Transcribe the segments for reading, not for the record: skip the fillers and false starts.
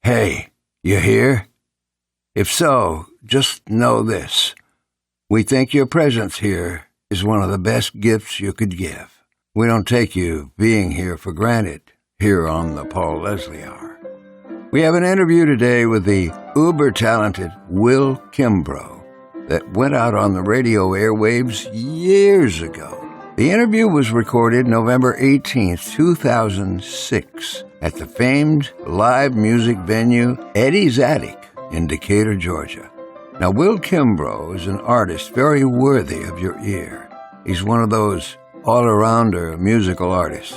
Hey, you here? If so, just know this. We think your presence here is one of the best gifts you could give. We don't take you being here for granted here on the Paul Leslie Hour. We have an interview today with the uber-talented Will Kimbrough that went out on the radio airwaves years ago. The interview was recorded November 18th, 2006 at the famed live music venue Eddie's Attic in Decatur, Georgia. Now, Will Kimbrough is an artist very worthy of your ear. He's one of those all-arounder musical artists.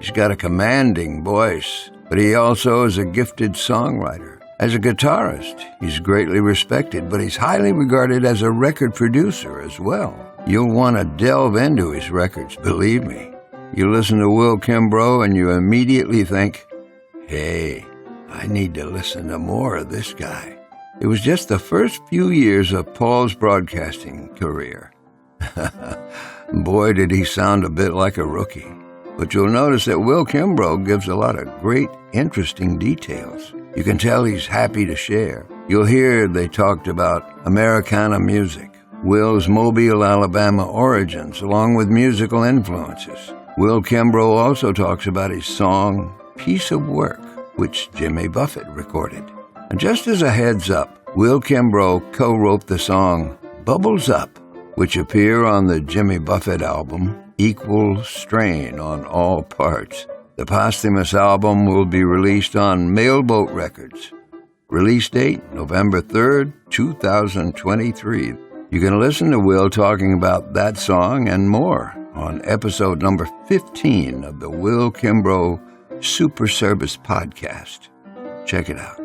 He's got a commanding voice, but he also is a gifted songwriter. As a guitarist, he's greatly respected, but he's highly regarded as a record producer as well. You'll want to delve into his records, believe me. You listen to Will Kimbrough and you immediately think, hey, I need to listen to more of this guy. It was just the first few years of Paul's broadcasting career. Boy, did he sound a bit like a rookie. But you'll notice that Will Kimbrough gives a lot of great, interesting details. You can tell he's happy to share. You'll hear they talked about Americana music, Will's Mobile, Alabama origins, along with musical influences. Will Kimbrough also talks about his song, Piece of Work, which Jimmy Buffett recorded. And just as a heads up, Will Kimbrough co-wrote the song Bubbles Up, which appear on the Jimmy Buffett album, Equal Strain on All Parts. The posthumous album will be released on Mailboat Records. Release date, November 3rd, 2023. You can listen to Will talking about that song and more on episode number 15 of the Will Kimbrough Super Service Podcast. Check it out.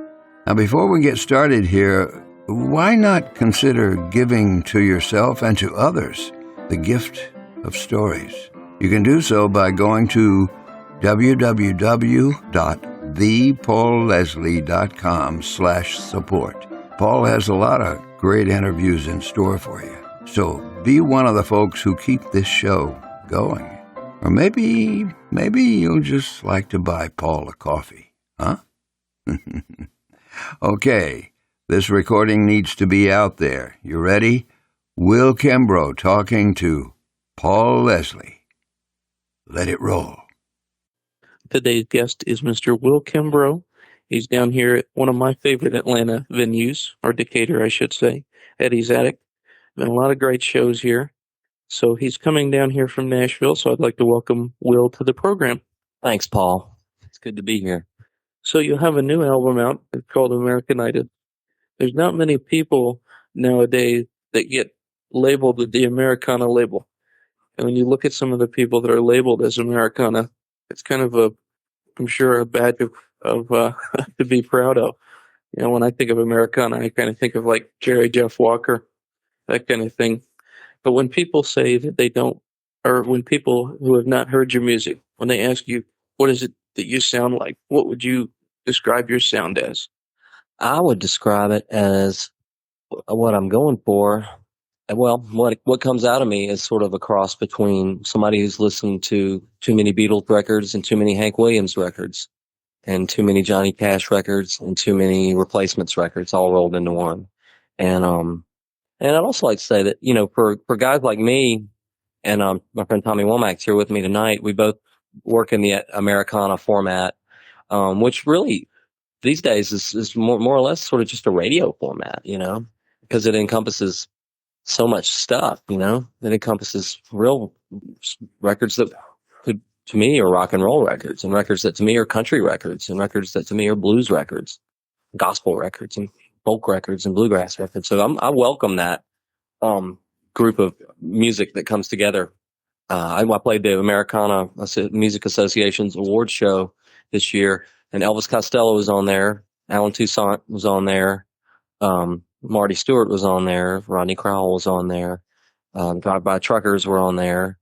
Now, before we get started here, why not consider giving to yourself and to others the gift of stories? You can do so by going to www.thepaulleslie.com/support. Paul has a lot of great interviews in store for you. So be one of the folks who keep this show going. Or maybe you'll just like to buy Paul a coffee, huh? Okay, this recording needs to be out there. You ready? Will Kimbrough talking to Paul Leslie. Let it roll. Today's guest is Mr. Will Kimbrough. He's down here at one of my favorite Atlanta venues, or Decatur, I should say, Eddie's Attic. Been a lot of great shows here. So he's coming down here from Nashville, so I'd like to welcome Will to the program. Thanks, Paul. It's good to be here. So you have a new album out. It's called Americanited. There's not many people nowadays that get labeled with the Americana label. And when you look at some of the people that are labeled as Americana, it's kind of I'm sure, a badge of to be proud of. You know, when I think of Americana, I kind of think of like Jerry Jeff Walker, that kind of thing. But when people say that they don't, or when people who have not heard your music, when they ask you, what is it that you sound like? What would you describe your sound as? I would describe it as what I'm going for. Well, what comes out of me is sort of a cross between somebody who's listened to too many Beatles records and too many Hank Williams records and too many Johnny Cash records and too many Replacements records all rolled into one. And I'd also like to say that, you know, for guys like me and my friend Tommy Womack's here with me tonight, we both work in the Americana format, which really these days is more or less sort of just a radio format, you know, because it encompasses so much stuff, you know. It encompasses real records that could, to me, are rock and roll records, and records that to me are country records, and records that to me are blues records, gospel records, and folk records, and bluegrass records. So I welcome that group of music that comes together. I played the Americana Music Association's awards show this year, and Elvis Costello was on there, Alan Toussaint was on there, Marty Stewart was on there, Rodney Crowell was on there, Drive-By Truckers were on there,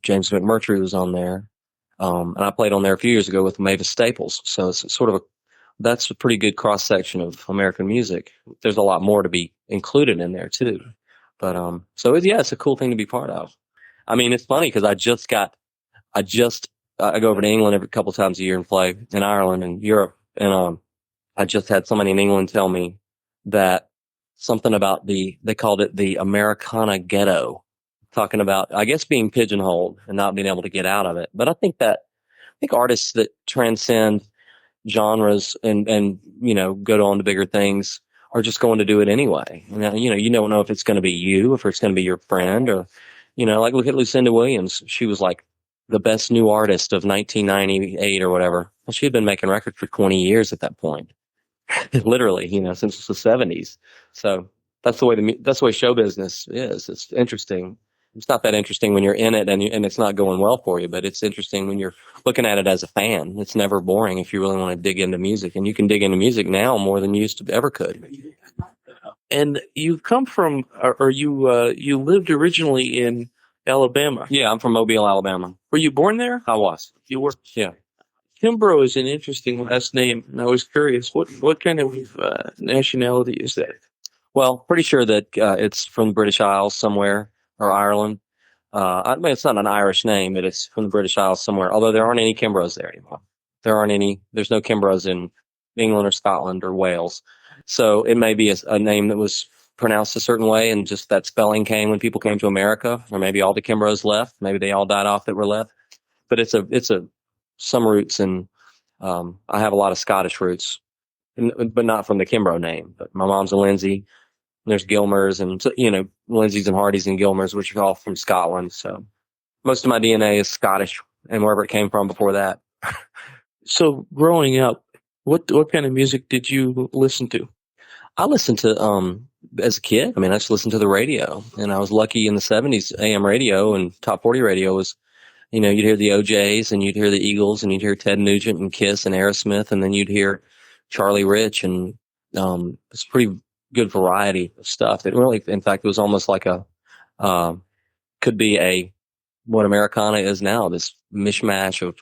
James McMurtry was on there, and I played on there a few years ago with Mavis Staples. So it's sort of that's a pretty good cross section of American music. There's a lot more to be included in there too, but it's a cool thing to be part of. I mean, it's funny because I go over to England every couple times a year and play in Ireland and Europe, and I just had somebody in England tell me that something about they called it the Americana ghetto, talking about, I guess, being pigeonholed and not being able to get out of it. But I think artists that transcend genres and go on to bigger things are just going to do it anyway. You don't know if it's going to be you, if it's going to be your friend, or, like look at Lucinda Williams. She was like the best new artist of 1998 or whatever. Well, she had been making records for 20 years at that point. Literally, since the 70s. So that's the way show business is. It's interesting. It's not that interesting when you're in it and it's not going well for you, but it's interesting when you're looking at it as a fan. It's never boring if you really want to dig into music, and you can dig into music now more than you used to ever could. And you come from, or you lived originally in Alabama. Yeah, I'm from Mobile, Alabama. Were you born there? I was. You were. Yeah. Kimbrough is an interesting last name, and I was curious, what kind of nationality is that? Well, pretty sure that it's from the British Isles somewhere, or Ireland. I mean, it's not an Irish name, but it's from the British Isles somewhere, although there aren't any Kimbroughs there anymore. There's no Kimbroughs in England or Scotland or Wales. So it may be a name that was pronounced a certain way, and just that spelling came when people came to America, or maybe all the Kimbroughs left. Maybe they all died off that were left. But it's some roots, and I have a lot of Scottish roots, but not from the Kimbrough name. But my mom's a Lindsay. There's Gilmers, and Lindsays and Hardys and Gilmers, which are all from Scotland. So most of my DNA is Scottish, and wherever it came from before that. So growing up, what kind of music did you listen to? I listened to as a kid. I mean, I just listened to the radio, and I was lucky in the 70s. AM radio and top 40 radio was, you'd hear the OJs, and you'd hear the Eagles, and you'd hear Ted Nugent and Kiss and Aerosmith, and then you'd hear Charlie Rich, and it's pretty good variety of stuff. It really, in fact, it was almost like could be what Americana is now, this mishmash of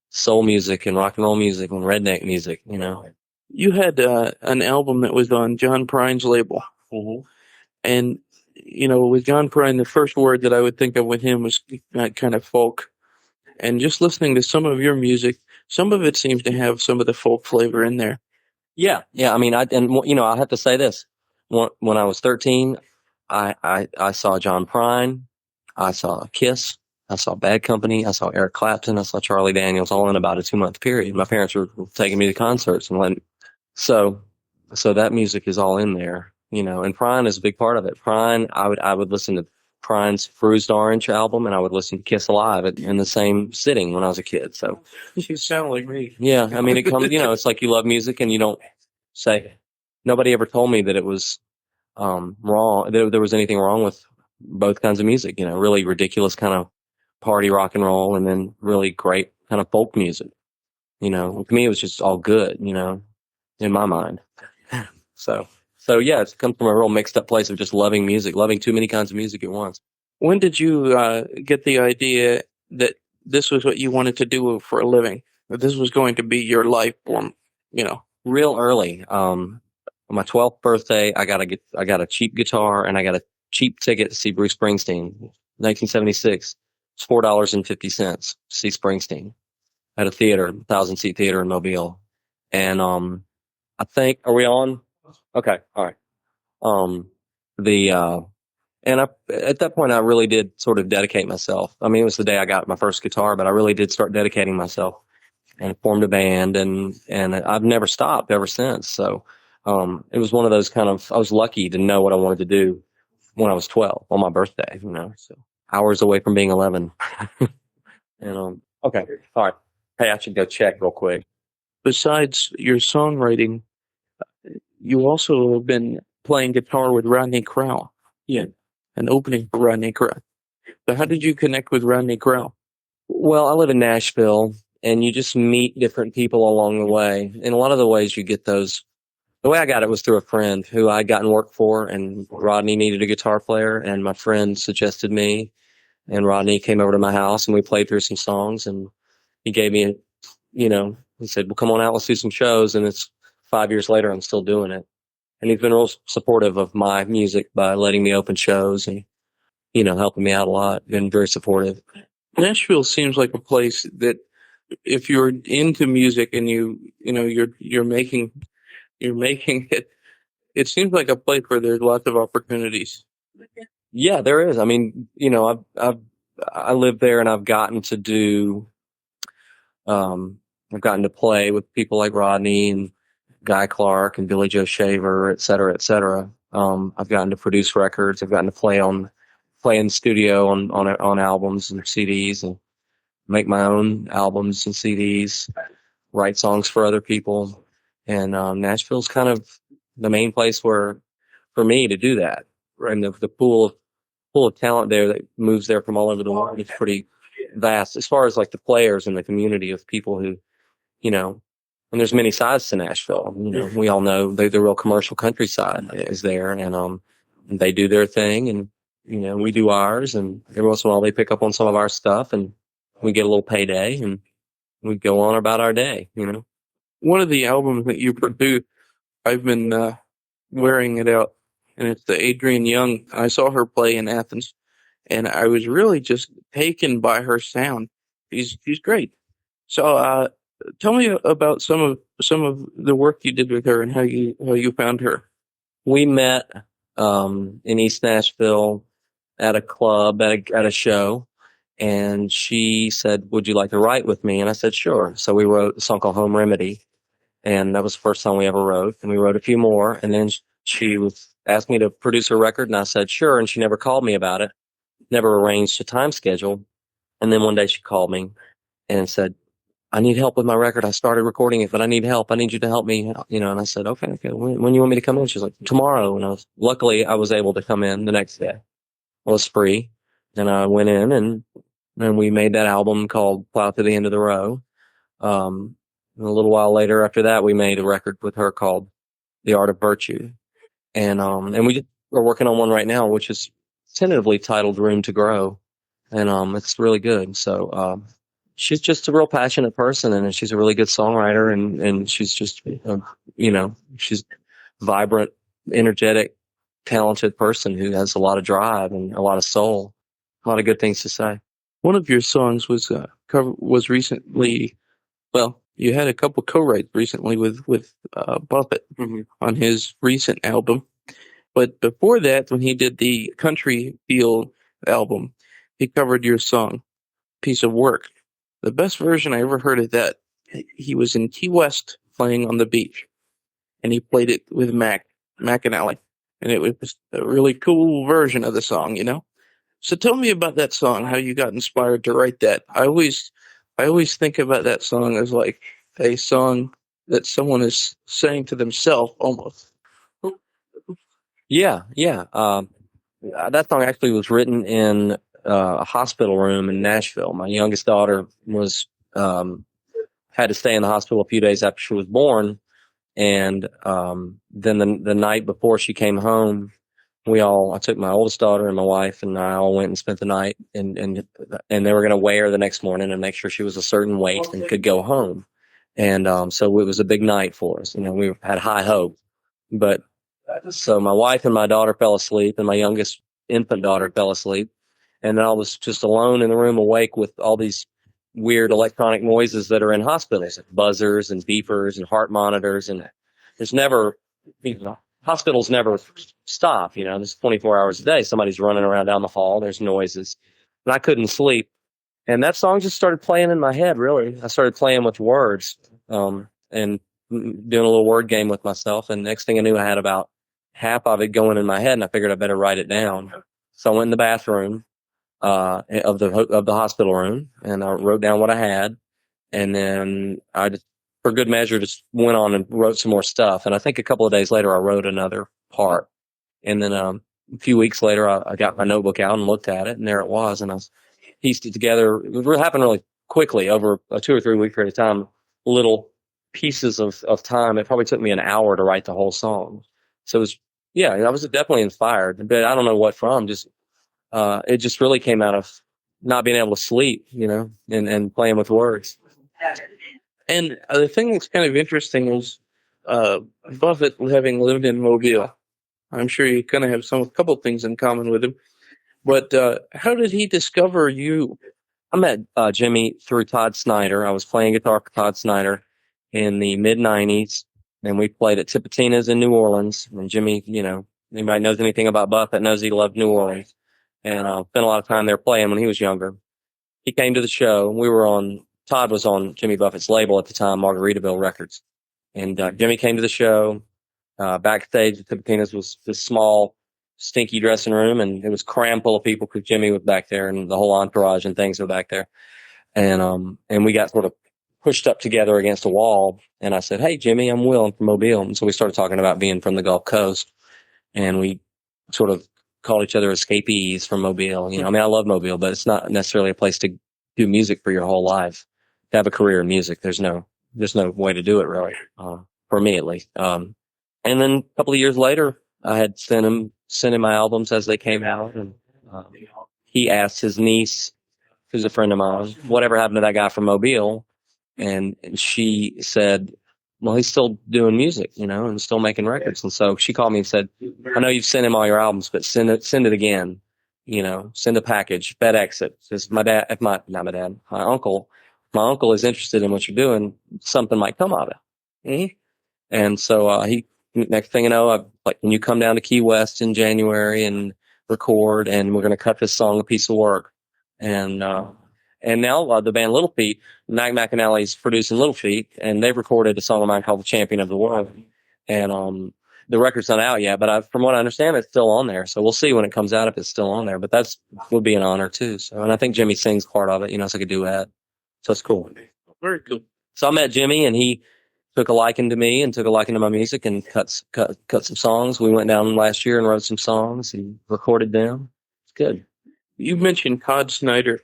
soul music and rock and roll music and redneck music, You had an album that was on John Prine's label. Mm-hmm. And, with John Prine, the first word that I would think of with him was kind of folk. And just listening to some of your music, some of it seems to have some of the folk flavor in there. Yeah. I mean, I have to say this. When I was 13, I saw John Prine, I saw Kiss, I saw Bad Company, I saw Eric Clapton, I saw Charlie Daniels, all in about a 2-month period. My parents were taking me to concerts, and so that music is all in there, and Prine is a big part of it. Prine, I would listen to Prine's Bruised Orange album, and I would listen to Kiss Alive in the same sitting when I was a kid. So you sound like me. Yeah, I mean, it comes, it's like you love music and you don't say. Nobody ever told me that it was wrong, that there was anything wrong with both kinds of music. Really ridiculous kind of party rock and roll, and then really great kind of folk music. To me, it was just all good. In my mind. So yeah, it's come from a real mixed up place of just loving music, loving too many kinds of music at once. When did you get the idea that this was what you wanted to do for a living? That this was going to be your life form, Real early. On my 12th birthday, I got a cheap guitar, and I got a cheap ticket to see Bruce Springsteen, 1976. It's $4.50 to see Springsteen at a theater, 1,000-seat theater in Mobile. And I think, are we on? Okay, all right. At that point, I really did sort of dedicate myself. I mean, it was the day I got my first guitar, but I really did start dedicating myself, and formed a band, and I've never stopped ever since. So it was one of those I was lucky to know what I wanted to do when I was 12 on my birthday, so hours away from being 11. And okay, all right. Hey, I should go check real quick. Besides your songwriting, you also have been playing guitar with Rodney Crowell. Yeah. And opening for Rodney Crowell. So how did you connect with Rodney Crowell? Well, I live in Nashville, and you just meet different people along the way. In a lot of the ways you get those, the way I got it was through a friend who I'd gotten work for, and Rodney needed a guitar player, and my friend suggested me, and Rodney came over to my house, and we played through some songs, and he gave me, he said, well, come on out, let's do some shows. And it's 5 years later, I'm still doing it. And he's been real supportive of my music by letting me open shows and, helping me out a lot. Been very supportive. Nashville seems like a place that if you're into music and you're making you're making it. It seems like a place where there's lots of opportunities. Yeah, there is. I mean, I live there, and I've gotten to play with people like Rodney and Guy Clark and Billy Joe Shaver, et cetera, et cetera. I've gotten to produce records. I've gotten to play in studio on albums and CDs, and make my own albums and CDs, write songs for other people. And Nashville's kind of the main place for me to do that. And the pool of talent there that moves there from all over the world is pretty vast as far as like the players and the community of people who, you know, and there's many sides to Nashville. We all know the real commercial countryside is there, and they do their thing, and we do ours, and every once in a while they pick up on some of our stuff, and we get a little payday, and we go on about our day. One of the albums that you produced, I've been wearing it out, and it's the Adrienne Young. I saw her play in Athens, and I was really just taken by her sound. She's great. So tell me about some of the work you did with her and how you found her. We met in East Nashville at a club at a show, and she said, "Would you like to write with me?" And I said, "Sure." So we wrote a song called "Home Remedy," and that was the first song we ever wrote. And we wrote a few more, and then she asked me to produce her record, and I said, "Sure." And she never called me about it, never arranged a time schedule. And then one day she called me and said, "I need help with my record. I started recording it, but I need help. I need you to help me." And I said, okay. When you want me to come in? She's like, "Tomorrow." And luckily I was able to come in the next day. I was free, and I went in, and we made that album called "Plow to the End of the Row." And a little while later after that, we made a record with her called "The Art of Virtue." And we are working on one right now, which is tentatively titled "Room to Grow." And it's really good. So she's just a real passionate person, and she's a really good songwriter, and she's just she's vibrant, energetic, talented person who has a lot of drive and a lot of soul, a lot of good things to say. One of your songs was recently. Well, you had a couple co-writes recently with Buffett on his recent album, but before that, when he did the Country Feel album, he covered your song "Piece of Work." The best version I ever heard of that. He was in Key West playing on the beach, and he played it with Mac and Alley, and it was a really cool version of the song. So tell me about that song, how you got inspired to write that. I always think about that song as like a song that someone is saying to themselves almost. Yeah. That song actually was written in a hospital room in Nashville. My youngest daughter had to stay in the hospital a few days after she was born. And then the night before she came home, I took my oldest daughter and my wife, and I all went and spent the night, and they were going to weigh her the next morning and make sure she was a certain weight and could go home. And so it was a big night for us. We had high hope. But so my wife and my daughter fell asleep, and my youngest infant daughter fell asleep. And then I was just alone in the room, awake with all these weird electronic noises that are in hospitals, buzzers and beepers and heart monitors. And there's never, hospitals never stop. There's 24 hours a day. Somebody's running around down the hall. There's noises. And I couldn't sleep. And that song just started playing in my head, really. I started playing with words and doing a little word game with myself. And next thing I knew, I had about half of it going in my head, and I figured I better write it down. So I went in the bathroom of the hospital room, and I wrote down what I had. And then I just, for good measure, just went on and wrote some more stuff. And I think a couple of days later, I wrote another part. And then a few weeks later, I got my notebook out and looked at it, and there it was. And I pieced it together. It happened really quickly over a 2 or 3 week period of time, little pieces of time. It probably took me an hour to write the whole song. So I was definitely inspired, but I don't know what from. It just really came out of not being able to sleep, and playing with words. And the thing that's kind of interesting is Buffett having lived in Mobile. I'm sure you kind of have a couple things in common with him. But how did he discover you? I met Jimmy through Todd Snyder. I was playing guitar for Todd Snyder in the mid-'90s, and we played at Tipitina's in New Orleans. And Jimmy, anybody knows anything about Buffett knows he loved New Orleans, and spent a lot of time there playing when he was younger. He came to the show. Todd was on Jimmy Buffett's label at the time, Margaritaville Records, and Jimmy came to the show. Backstage at Tipitina's was this small, stinky dressing room, and it was crammed full of people because Jimmy was back there, and the whole entourage and things were back there. And we got sort of pushed up together against a wall. And I said, "Hey, Jimmy, I'm Will. I'm from Mobile." And so we started talking about being from the Gulf Coast, and we sort of called each other escapees from Mobile. I love Mobile, but it's not necessarily a place to do music for your whole life. To have a career in music, there's no way to do it really, for me at least. And then a couple of years later, I had sent him my albums as they came out, and he asked his niece, who's a friend of mine, whatever happened to that guy from Mobile, and she said, "Well, he's still doing music, and still making records." And so she called me and said, "I know you've sent him all your albums, but send it again. Send a package, FedEx it. Because my uncle is interested in what you're doing. Something might come of it." Mm-hmm. And so next thing you know, I'm like, "Can you come down to Key West in January and record? And we're going to cut this song a piece of work." And now the band Little Feat, Mac McAnally's producing Little Feat, and they've recorded a song of mine called "The Champion of the World." And the record's not out yet, but from what I understand, it's still on there. So we'll see when it comes out if it's still on there. But would be an honor too. So, and I think Jimmy sings part of it. It's like a duet. So it's cool. Very cool. So I met Jimmy, and he took a liking to me and took a liking to my music and cut some songs. We went down last year and wrote some songs and recorded them. It's good. You mentioned Todd Snider,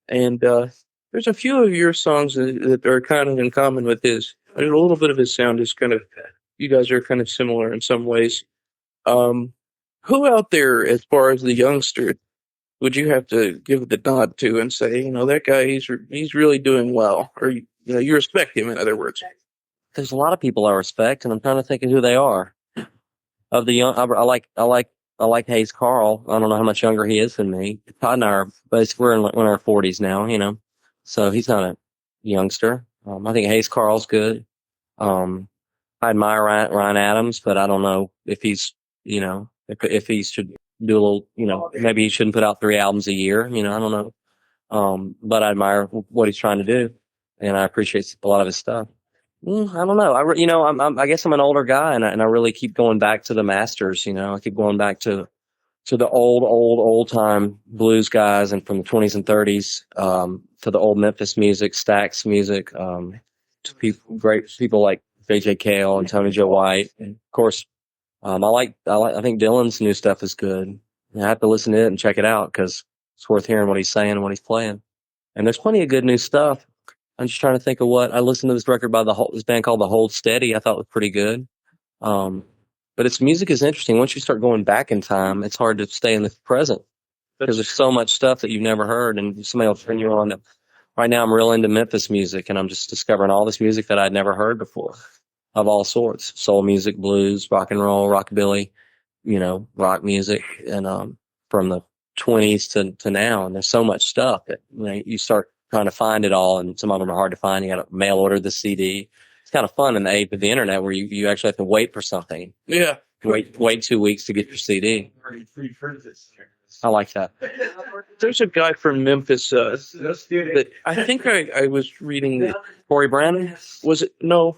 and there's a few of your songs that are kind of in common with his. A little bit of his sound is kind of, you guys are kind of similar in some ways. Who out there, as far as the youngster, would you have to give the nod to and say, that guy, he's really doing well, or you respect him, in other words? There's a lot of people I respect, and I'm trying to think of who they are. Of the young, I like Hayes Carl. I don't know how much younger he is than me. Todd and I are, we're in our 40s now, so he's not a youngster. I think Hayes Carl's good. I admire Ryan Adams, but I don't know if he's, if he should do a little, maybe he shouldn't put out 3 albums a year. I don't know. But I admire what he's trying to do, and I appreciate a lot of his stuff. I don't know. I guess I'm an older guy, and I really keep going back to the masters. I keep going back to the old time blues guys, and from the 20s and 30s, to the old Memphis music, Stax music, to great people like J.J. Cale and Tony Joe White. And of course, I think Dylan's new stuff is good. I have to listen to it and check it out because it's worth hearing what he's saying and what he's playing. And there's plenty of good new stuff. I'm just trying to think of what I listened to this record by this band called The Hold Steady. I thought it was pretty good. But its music is interesting. Once you start going back in time, it's hard to stay in the present because there's so much stuff that you've never heard, and somebody will turn you on. Right now, I'm real into Memphis music, and I'm just discovering all this music that I'd never heard before, of all sorts: soul music, blues, rock and roll, rockabilly, rock music, and from the 20s to now. And there's so much stuff that you start trying to find it all, and some of them are hard to find. You got to mail order the CD. It's kind of fun in the age of the internet where you actually have to wait for something. Yeah. Wait 2 weeks to get your CD. I like that. There's a guy from Memphis that I think I was reading that. Corey Brandon? Was it? No,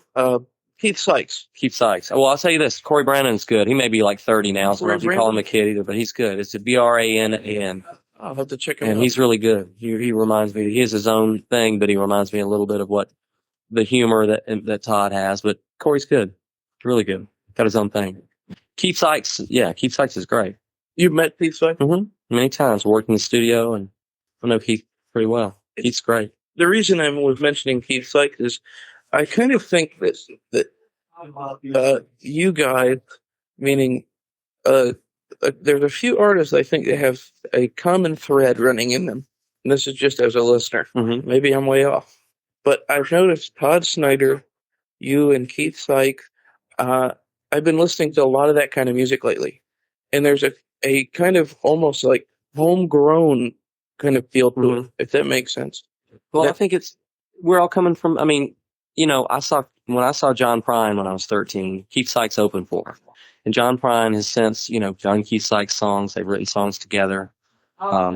Keith Sykes. Keith Sykes. Well, I'll tell you this. Corey Brandon's good. He may be like 30 now, so I don't know if you call him a kid either, but he's good. It's a Brannan. I'll have to check him out. And he's really good. He reminds me, he has his own thing, but he reminds me a little bit of what the humor that Todd has. But Corey's good. Really good. Got his own thing. Keith Sykes is great. You've met Keith Sykes? Mm-hmm. Many times. Worked in the studio, and I know Keith pretty well. Keith's great. The reason I was mentioning Keith Sykes is I kind of think that you guys, meaning there's a few artists I think that have a common thread running in them. And this is just as a listener. Mm-hmm. Maybe I'm way off. But I've noticed Todd Snider, you and Keith Sykes, I've been listening to a lot of that kind of music lately. And there's a kind of almost like homegrown kind of feel to it, if that makes sense. Well, I think we're all coming from, I saw when I saw John Prine when I was 13, Keith Sykes opened for him. And John Prine has since, done Keith Sykes songs. They've written songs together.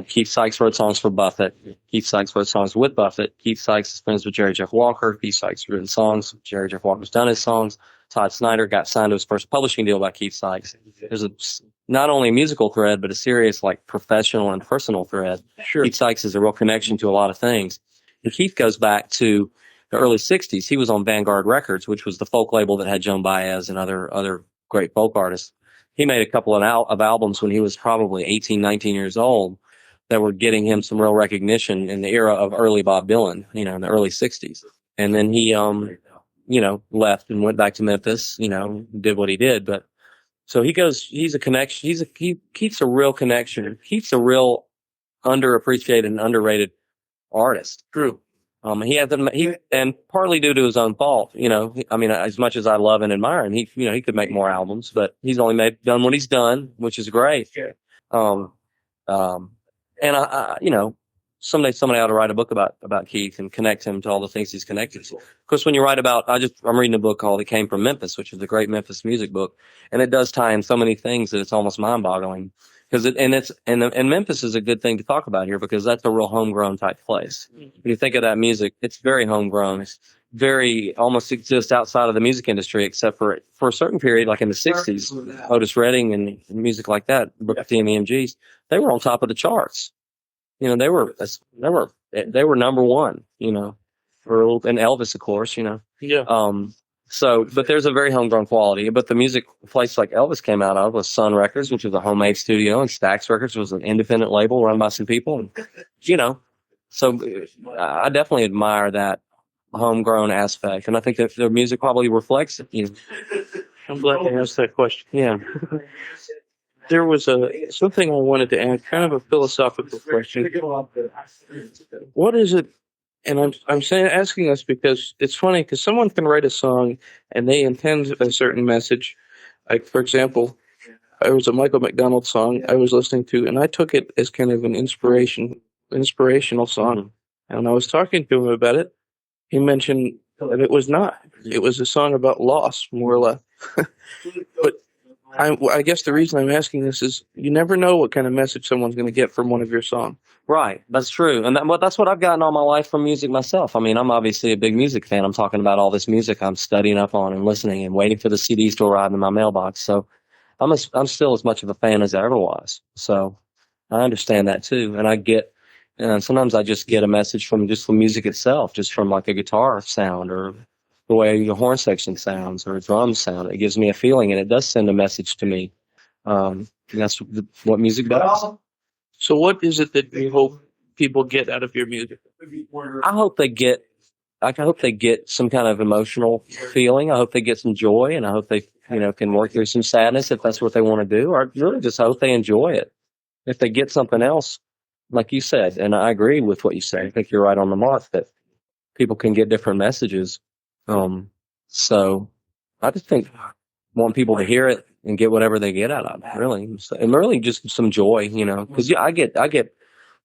Keith Sykes wrote songs for Buffett. Keith Sykes wrote songs with Buffett. Keith Sykes is friends with Jerry Jeff Walker. Keith Sykes has written songs. Jerry Jeff Walker's done his songs. Todd Snyder got signed to his first publishing deal by Keith Sykes. There's not only a musical thread, but a serious, professional and personal thread. Sure. Keith Sykes is a real connection to a lot of things. And Keith goes back to the early 60s. He was on Vanguard Records, which was the folk label that had Joan Baez and other great folk artists. He made a couple of albums when he was probably 18, 19 years old that were getting him some real recognition in the era of early Bob Dylan, in the early 60s. And then he, left and went back to Memphis, did what he did. But so he's a connection. He keeps a real connection. Keeps a real underappreciated and underrated artist. True. And partly due to his own fault, as much as I love and admire him, he could make more albums, but he's only done what he's done, which is great. And someday somebody ought to write a book about Keith and connect him to all the things he's connected to. Of course, when you write about, I'm reading a book called It Came from Memphis, which is a great Memphis music book, and it does tie in so many things that it's almost mind-boggling. And Memphis is a good thing to talk about here because that's a real homegrown type place. When you think of that music, it's very homegrown. It's very almost exists outside of the music industry, except for a certain period, like in the 60s, Otis Redding and music like that, Booker T and the MGs, they were on top of the charts. They were number one, and Elvis, of course, Yeah. But there's a very homegrown quality. But the music place like Elvis came out of was Sun Records, which was a homemade studio, and Stax Records was an independent label run by some people. And, so I definitely admire that homegrown aspect. And I think that their music probably reflects it. I'm glad to ask that question. Yeah. There was something I wanted to add, kind of a philosophical question. What is it? And I'm asking this because it's funny because someone can write a song and they intend a certain message. Like, for example, there was a Michael McDonald song I was listening to, and I took it as kind of an inspirational song. And when I was talking to him about it, he mentioned that it was not. It was a song about loss, more or less. But I guess the reason I'm asking this is you never know what kind of message someone's going to get from one of your songs. Right. That's true. And that's what I've gotten all my life from music myself. I mean, I'm obviously a big music fan. I'm talking about all this music I'm studying up on and listening and waiting for the CDs to arrive in my mailbox. So I'm still as much of a fan as I ever was. So I understand that too. And sometimes I just get a message from just the music itself, just from like a guitar sound or the way your horn section sounds or a drum sound. It gives me a feeling and it does send a message to me. That's what music does. So what is it that you hope people get out of your music? I hope they get some kind of emotional feeling. I hope they get some joy, and I hope they, can work through some sadness if that's what they want to do. Or I really just hope they enjoy it. If they get something else, like you said, and I agree with what you say. I think you're right on the mark that people can get different messages. So I just want people to hear it and get whatever they get out of it, really. And really just some joy, because I get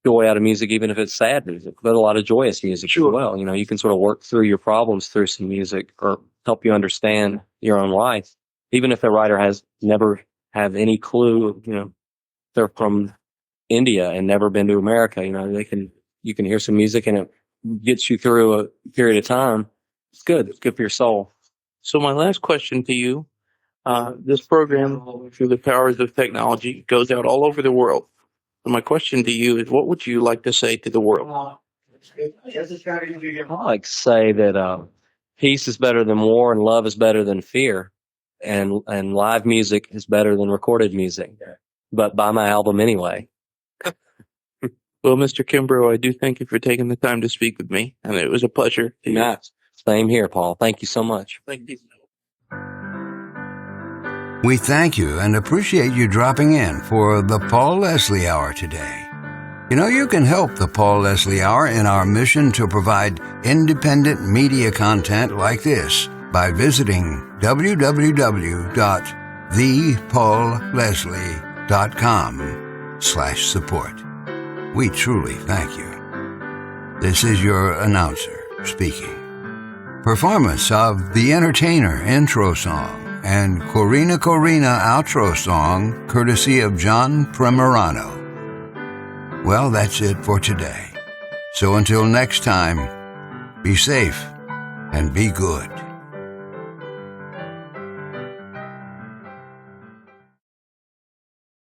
joy out of music, even if it's sad music, but a lot of joyous music as well. You can sort of work through your problems through some music or help you understand your own life, even if the writer has never have any clue, they're from India and never been to America. You can hear some music and it gets you through a period of time. It's good. It's good for your soul. So my last question to you, this program, through the powers of technology, goes out all over the world. And my question to you is, what would you like to say to the world? I like to say that peace is better than war and love is better than fear. And live music is better than recorded music. But buy my album anyway. Well, Mr. Kimbrough, I do thank you for taking the time to speak with me. And it was a pleasure. Same here, Paul. Thank you so much. Thank you. We thank you and appreciate you dropping in for the Paul Leslie Hour today. You can help the Paul Leslie Hour in our mission to provide independent media content like this by visiting www.thepaulleslie.com/support. We truly thank you. This is your announcer speaking. performance of The Entertainer intro song and Corina Corina outro song, courtesy of John Primorano. Well, that's it for today. So until next time, be safe and be good.